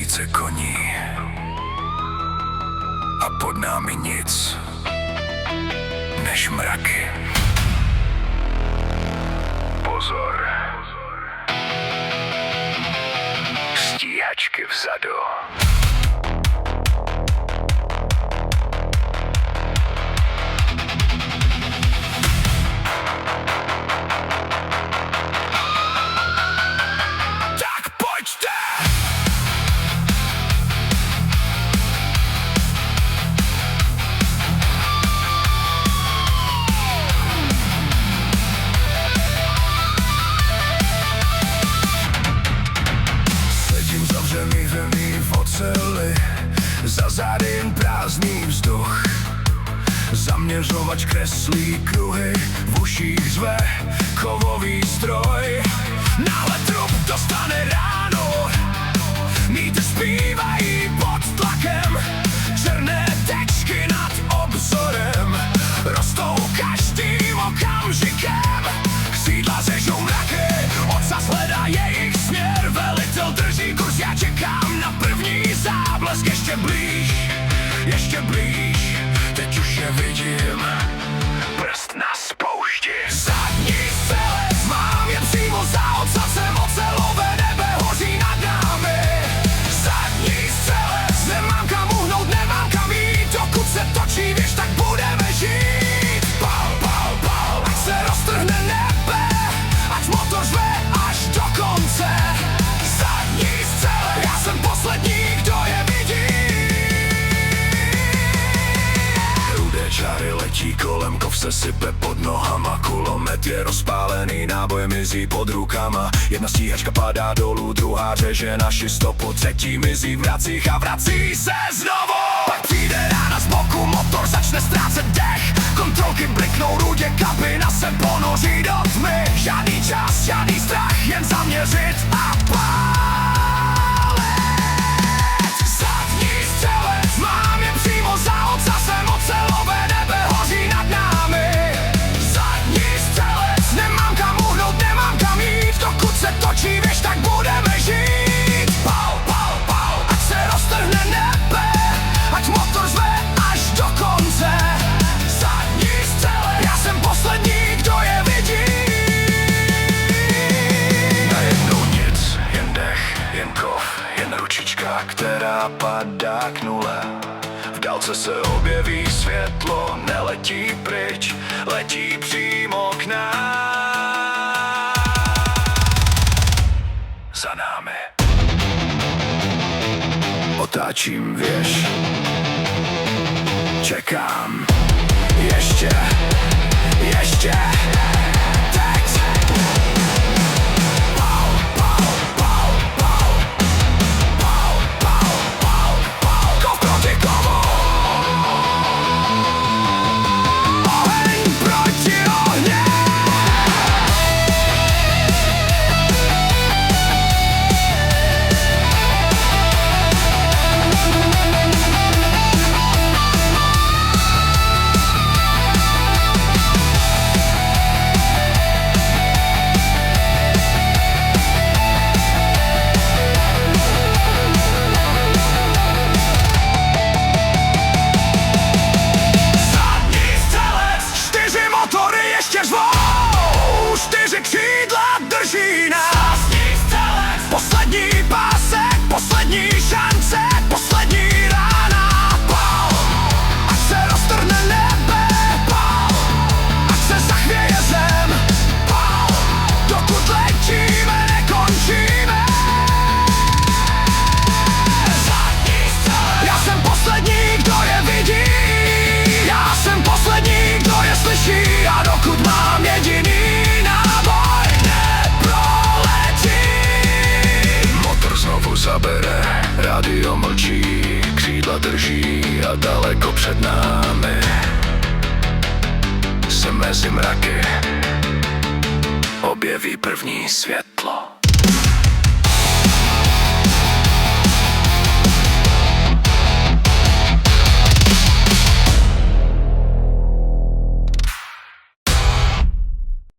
tisíce koní a pod námi nic než mraky. Pozor, stíhačky vzadu. Za zády jen prázdný vzduch. Zaměřovač kreslí kruhy, v uších řve kovový stroj. Náhle trup dostane ránu, mýty zpívají pod tlakem. Černé tečky nad obzorem rostou každým okamžikem. Křídla řežou mraky, ocas hledá jejich směr. Velitel drží kurz, já čekám na první záblesk. Ještě blíž, teď už je vidím, prst na spoušti. Zadní střelec, mám je přímo za ocasem, ocelové nebe hoří nad námi. Zadní střelec, nemám kam uhnout, nemám kam jít, dokud se točí věž, tak budeme žít. Pal, pal, pal, ať se roztrhne nebe, ať motor řve až do konce. Zadní střelec, já jsem poslední, kdo je vidí. Čáry letí kolem, kov se sype pod nohama. Kulomet je rozpálený, náboje mizí pod rukama. Jedna stíhačka padá dolů, druhá řeže naši stopu. Třetí mizí v vracích a vrací se znovu. Pak přijde rána z boku, motor začne ztrácet dech. Kontrolky bliknou, rudě, kabina se ponoří do tmy. Žádný čas, žádný strach, jen zaměřit a pálet. Zadní střelec, mám je přímo za ocasem, ocelové nebe hoří nad námi. Zadní střelec, nemám kam uhnout, nemám kam jít, dokud se točí věž, tak budeme žít. Pal, pal, pal, ať se roztrhne nebe, ať motor řve až do konce. Zadní střelec, já jsem poslední, kdo je vidí. Najednou nic, jen dech, jen kov, jen ručička, která padá k nule. V dálce se objeví světlo, neletí pryč, letí přímo k nám. Za námi otáčím věž, čekám, ještě teď. Pal, pal, pal, pal, pal, pal, pal, pal, kov proti kovu. Oheň proti ohni. Čtyři křídla drží nás. Poslední pásek, poslední šance, poslední rána. Pal, ať se roztrhne nebe, pal, ať se zachvěje zem. Pal, dokud letíme, nekončíme. Já jsem poslední, kdo je vidí. Já jsem poslední, kdo je slyší. A dokud mám jediný zabere, rádio mlčí, křídla drží a daleko před námi se mezi mraky objeví první světlo.